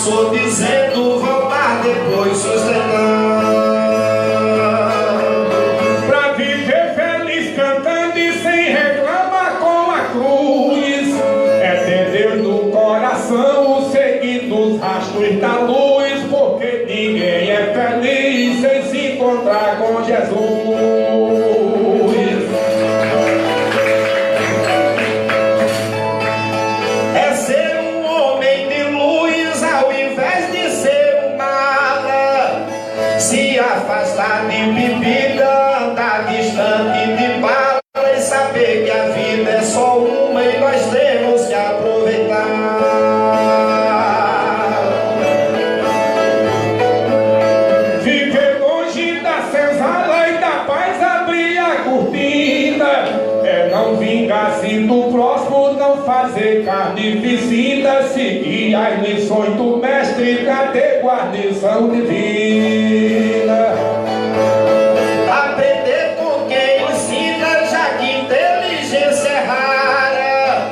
passou dizendo voltar depois sustentando. Pra viver feliz cantando e sem reclamar com a cruz, é ter Deus no coração, o seguir dos rastros da luz, porque ninguém é feliz sem se encontrar com Jesus. Se afastar de bebida, andar distante de bala e saber que a vida é só uma e nós temos que aproveitar. Viver longe da senzala e da paz, abrir a cortina, é não vingar-se do próximo, não fazer carnificina, seguir as lições do mestre pra ter guarnição divina. Aprender com quem ensina, já que inteligência é rara.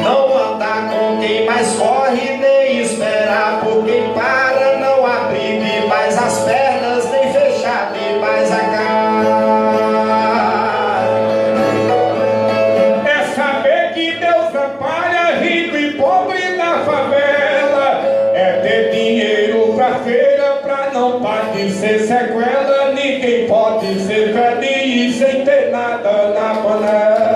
Não andar com quem mais corre, nem esperar por quem para. Não abrir demais as pernas, nem fechar demais a cara. É saber que Deus ampara rico e pobre na favela. É ter dinheiro pra feira, pra não padecer sequela. Ninguém pode ser feliz sem ter nada na panela.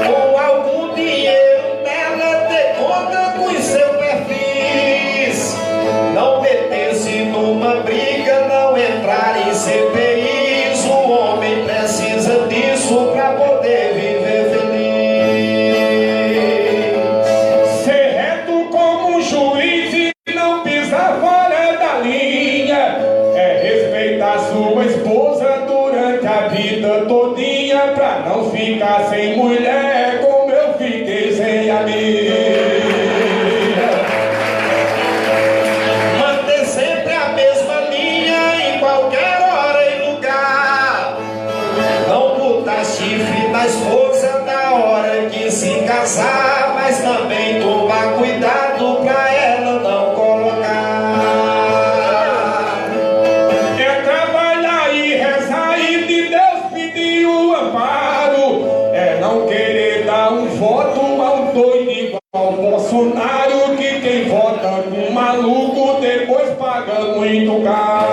Com algum dinheiro nela, ter conta com os seus perfis. Não meter-se numa briga, não entrar em CPIs. O homem precisa disso pra poder viver feliz. Ser reto como um juiz e não pisar fora da linha. É respeitar sua esposa durante a vida todinha, pra não ficar sem mulher como eu fiquei sem a minha. Manter sempre a mesma linha em qualquer hora e lugar. Não botar chifre na esposa na hora que se casar, mas também tomar cuidado pra ela não colocar. É trabalhar e rezar e de Deus pedir o amparo. É não querer dar um voto a um doido igual ao Bolsonaro, que quem vota com maluco depois paga muito caro.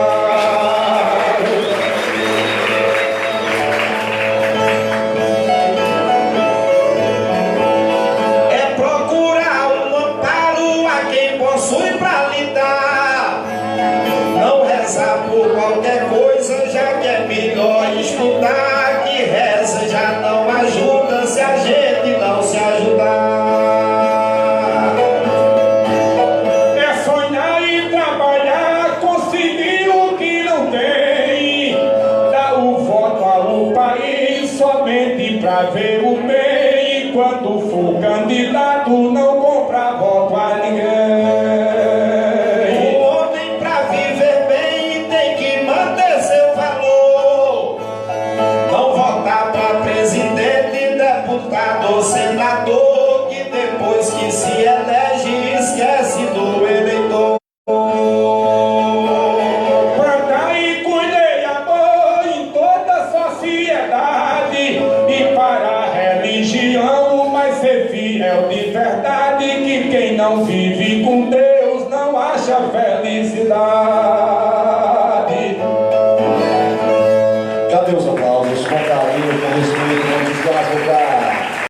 É procurar um amparo a quem possui pra lhe dar. Não rezar por qualquer coisa, já que é melhor estudar. Que reza já não ajuda se a gente não se ajudar. É sonhar e trabalhar, conseguir o que não tem. Dar o voto ao país somente pra ver o bem. E quando for candidato, não comprar voto a ninguém. O homem pra viver bem tem que manter seu valor. Não votar pra presidente, deputado ou senador, que depois que se elege esquece do eleitor. Plantar e colher amor em toda a sociedade, e para a religião, mas ser fiel de verdade, que quem não vive com Deus não acha felicidade.